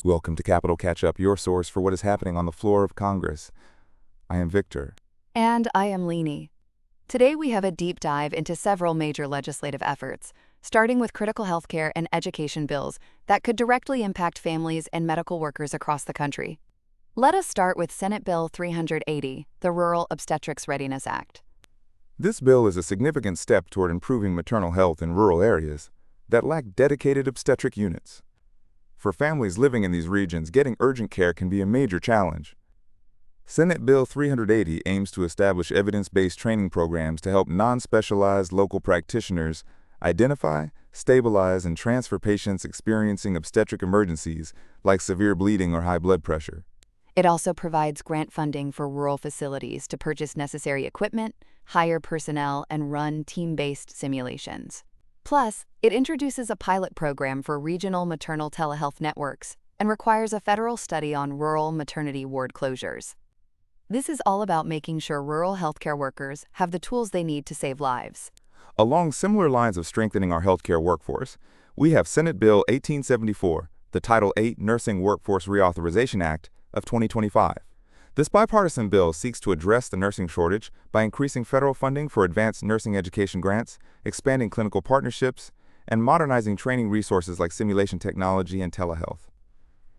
Welcome to Capital Catch Up, your source for what is happening on the floor of Congress. I am Victor. And I am Lindsey. Today we have a deep dive into several major legislative efforts, starting with critical healthcare and education bills that could directly impact families and medical workers across the country. Let us start with Senate Bill 380, the Rural Obstetrics Readiness Act. This bill is a significant step toward improving maternal health in rural areas that lack dedicated obstetric units. For families living in these regions, getting urgent care can be a major challenge. Senate Bill 380 aims to establish evidence-based training programs to help non-specialized local practitioners identify, stabilize, and transfer patients experiencing obstetric emergencies like severe bleeding or high blood pressure. It also provides grant funding for rural facilities to purchase necessary equipment, hire personnel, and run team-based simulations. Plus, it introduces a pilot program for regional maternal telehealth networks and requires a federal study on rural maternity ward closures. This is all about making sure rural healthcare workers have the tools they need to save lives. Along similar lines of strengthening our healthcare workforce, we have Senate Bill 1874, the Title VIII Nursing Workforce Reauthorization Act of 2025. This bipartisan bill seeks to address the nursing shortage by increasing federal funding for advanced nursing education grants, expanding clinical partnerships, and modernizing training resources like simulation technology and telehealth.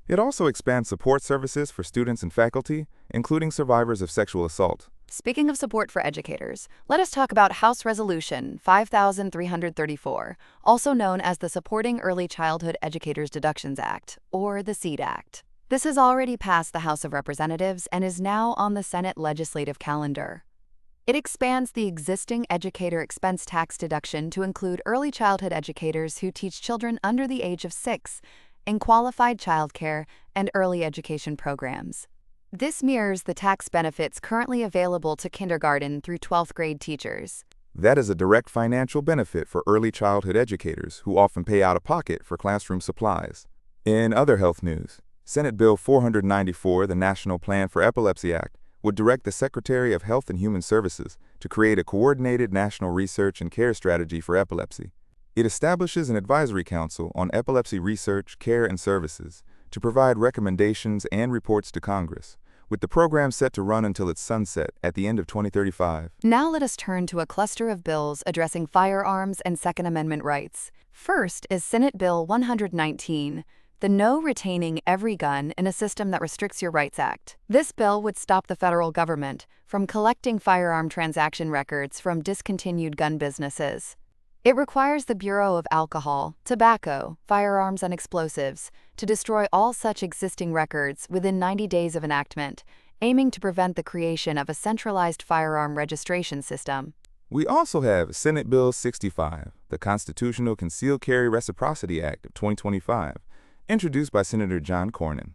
It also expands support services for students and faculty, including survivors of sexual assault. Speaking of support for educators, let us talk about House Resolution 5334, also known as the Supporting Early Childhood Educators Deductions Act, or the SEED Act. This has already passed the House of Representatives and is now on the Senate legislative calendar. It expands the existing educator expense tax deduction to include early childhood educators who teach children under the age of 6 in qualified childcare and early education programs. This mirrors the tax benefits currently available to kindergarten through 12th grade teachers. That is a direct financial benefit for early childhood educators who often pay out of pocket for classroom supplies. In other health news, Senate Bill 494, the National Plan for Epilepsy Act, would direct the Secretary of Health and Human Services to create a coordinated national research and care strategy for epilepsy. It establishes an advisory council on epilepsy research, care, and services to provide recommendations and reports to Congress, with the program set to run until its sunset at the end of 2035. Now let us turn to a cluster of bills addressing firearms and Second Amendment rights. First is Senate Bill 119, the No Retaining Every Gun in a System That Restricts Your Rights Act. This bill would stop the federal government from collecting firearm transaction records from discontinued gun businesses. It requires the Bureau of Alcohol, Tobacco, Firearms, and Explosives to destroy all such existing records within 90 days of enactment, aiming to prevent the creation of a centralized firearm registration system. We also have Senate Bill 65, the Constitutional Concealed Carry Reciprocity Act of 2025, introduced by Senator John Cornyn.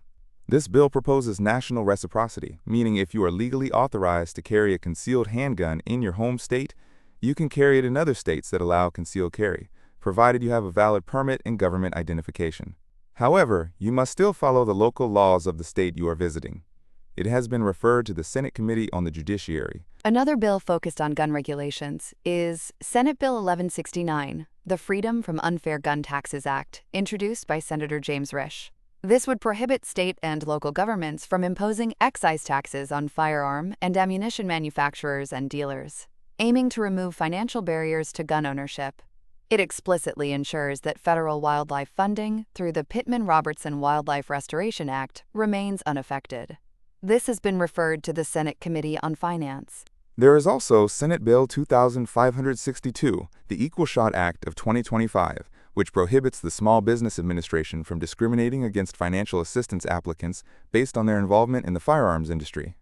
This bill proposes national reciprocity, meaning if you are legally authorized to carry a concealed handgun in your home state, you can carry it in other states that allow concealed carry, provided you have a valid permit and government identification. However, you must still follow the local laws of the state you are visiting. It has been referred to the Senate Committee on the Judiciary. Another bill focused on gun regulations is Senate Bill 1169, the Freedom from Unfair Gun Taxes Act, introduced by Senator James Risch. This would prohibit state and local governments from imposing excise taxes on firearm and ammunition manufacturers and dealers, aiming to remove financial barriers to gun ownership. It explicitly ensures that federal wildlife funding through the Pittman-Robertson Wildlife Restoration Act remains unaffected. This has been referred to the Senate Committee on Finance. There is also Senate Bill 2562, the Equal Shot Act of 2025, which prohibits the Small Business Administration from discriminating against financial assistance applicants based on their involvement in the firearms industry.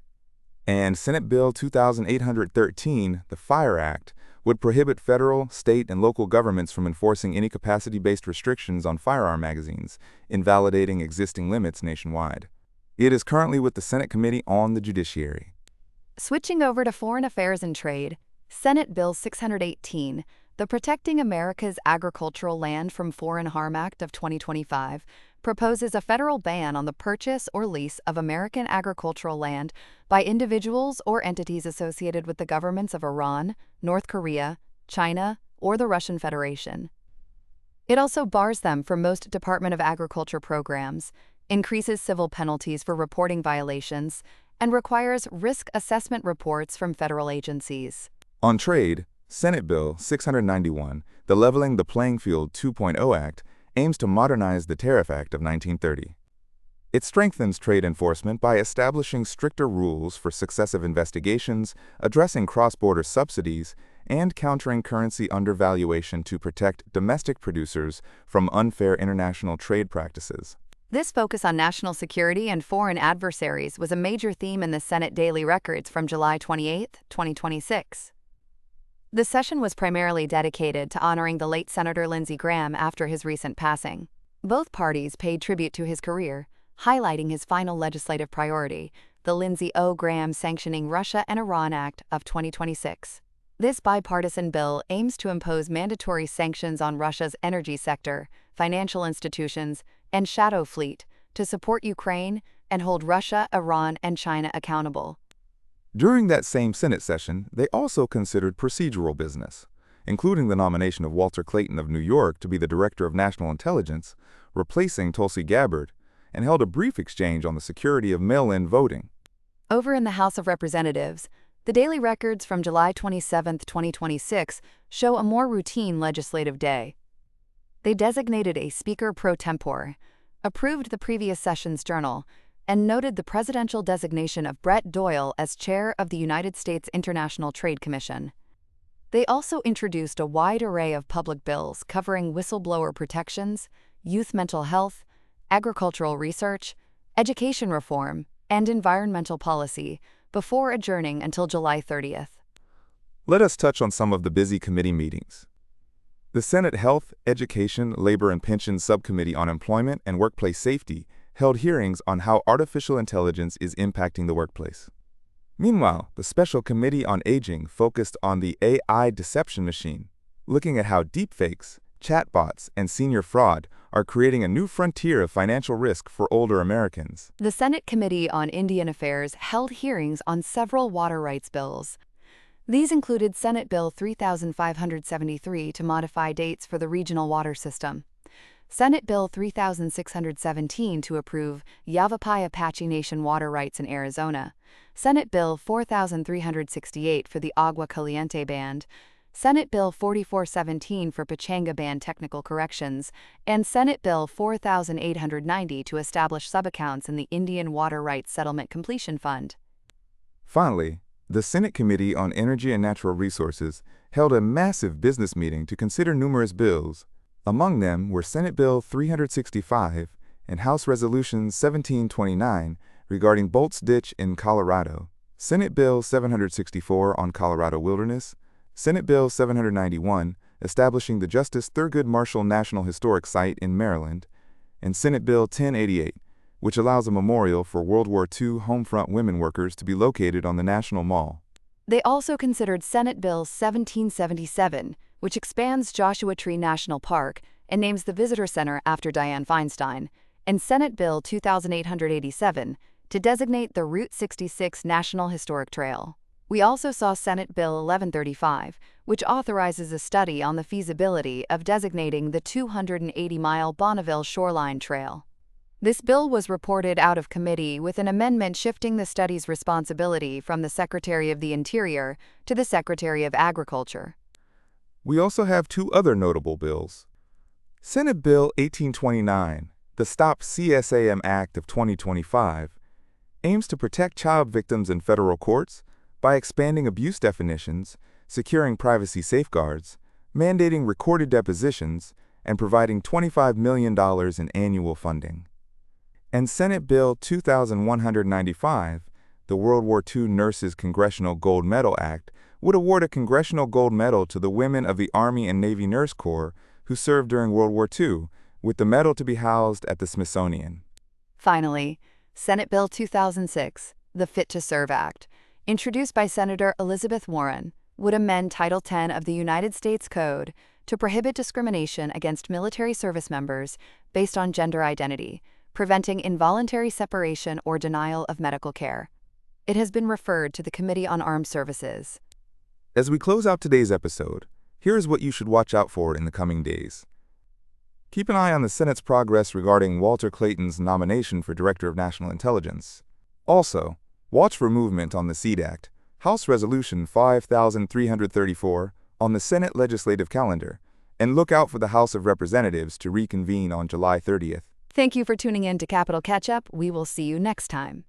And Senate Bill 2813, the Fire Act, would prohibit federal, state, and local governments from enforcing any capacity-based restrictions on firearm magazines, invalidating existing limits nationwide. It is currently with the Senate Committee on the Judiciary. Switching over to Foreign Affairs and Trade, Senate Bill 618, the Protecting America's Agricultural Land from Foreign Harm Act of 2025, proposes a federal ban on the purchase or lease of American agricultural land by individuals or entities associated with the governments of Iran, North Korea, China, or the Russian Federation. It also bars them from most Department of Agriculture programs, increases civil penalties for reporting violations, and requires risk assessment reports from federal agencies. On trade, Senate Bill 691, the Leveling the Playing Field 2.0 Act, aims to modernize the Tariff Act of 1930. It strengthens trade enforcement by establishing stricter rules for successive investigations, addressing cross-border subsidies, and countering currency undervaluation to protect domestic producers from unfair international trade practices. This focus on national security and foreign adversaries was a major theme in the Senate Daily Records from July 28, 2026. The session was primarily dedicated to honoring the late Senator Lindsey Graham after his recent passing. Both parties paid tribute to his career, highlighting his final legislative priority, the Lindsey O. Graham Sanctioning Russia and Iran Act of 2026. This bipartisan bill aims to impose mandatory sanctions on Russia's energy sector, financial institutions, and shadow fleet to support Ukraine and hold Russia, Iran, and China accountable. During that same Senate session, they also considered procedural business, including the nomination of Walter Clayton of New York to be the Director of National Intelligence, replacing Tulsi Gabbard, and held a brief exchange on the security of mail-in voting. Over in the House of Representatives, the Daily Records from July 27, 2026 show a more routine legislative day. They designated a Speaker pro tempore, approved the previous session's journal, and noted the presidential designation of Brett Doyle as chair of the United States International Trade Commission. They also introduced a wide array of public bills covering whistleblower protections, youth mental health, agricultural research, education reform, and environmental policy before adjourning until July 30th. Let us touch on some of the busy committee meetings. The Senate Health, Education, Labor and Pensions Subcommittee on Employment and Workplace Safety held hearings on how artificial intelligence is impacting the workplace. Meanwhile, the Special Committee on Aging focused on the AI deception machine, looking at how deepfakes, chatbots, and senior fraud are creating a new frontier of financial risk for older Americans. The Senate Committee on Indian Affairs held hearings on several water rights bills. These included Senate Bill 3573 to modify dates for the regional water system, Senate Bill 3617 to approve Yavapai Apache Nation water rights in Arizona, Senate Bill 4368 for the Agua Caliente Band, Senate Bill 4417 for Pechanga Band technical corrections, and Senate Bill 4890 to establish subaccounts in the Indian Water Rights Settlement Completion Fund. Finally, the Senate Committee on Energy and Natural Resources held a massive business meeting to consider numerous bills. Among them were Senate Bill 365 and House Resolution 1729 regarding Bolt's Ditch in Colorado, Senate Bill 764 on Colorado Wilderness, Senate Bill 791 establishing the Justice Thurgood Marshall National Historic Site in Maryland, and Senate Bill 1088, which allows a memorial for World War II homefront women workers to be located on the National Mall. They also considered Senate Bill 1777, which expands Joshua Tree National Park and names the Visitor Center after Dianne Feinstein, and Senate Bill 2887 to designate the Route 66 National Historic Trail. We also saw Senate Bill 1135, which authorizes a study on the feasibility of designating the 280-mile Bonneville Shoreline Trail. This bill was reported out of committee with an amendment shifting the study's responsibility from the Secretary of the Interior to the Secretary of Agriculture. We also have two other notable bills. Senate Bill 1829, the Stop CSAM Act of 2025, aims to protect child victims in federal courts by expanding abuse definitions, securing privacy safeguards, mandating recorded depositions, and providing $25 million in annual funding. And Senate Bill 2195, the World War II Nurses Congressional Gold Medal Act, would award a Congressional Gold Medal to the women of the Army and Navy Nurse Corps who served during World War II, with the medal to be housed at the Smithsonian. Finally, Senate Bill 2006, the Fit to Serve Act, introduced by Senator Elizabeth Warren, would amend Title 10 of the United States Code to prohibit discrimination against military service members based on gender identity, preventing involuntary separation or denial of medical care. It has been referred to the Committee on Armed Services. As we close out today's episode, here is what you should watch out for in the coming days. Keep an eye on the Senate's progress regarding Walter Clayton's nomination for Director of National Intelligence. Also, watch for movement on the SEED Act, House Resolution 5334, on the Senate legislative calendar, and look out for the House of Representatives to reconvene on July 30th. Thank you for tuning in to Capital Catch-Up. We will see you next time.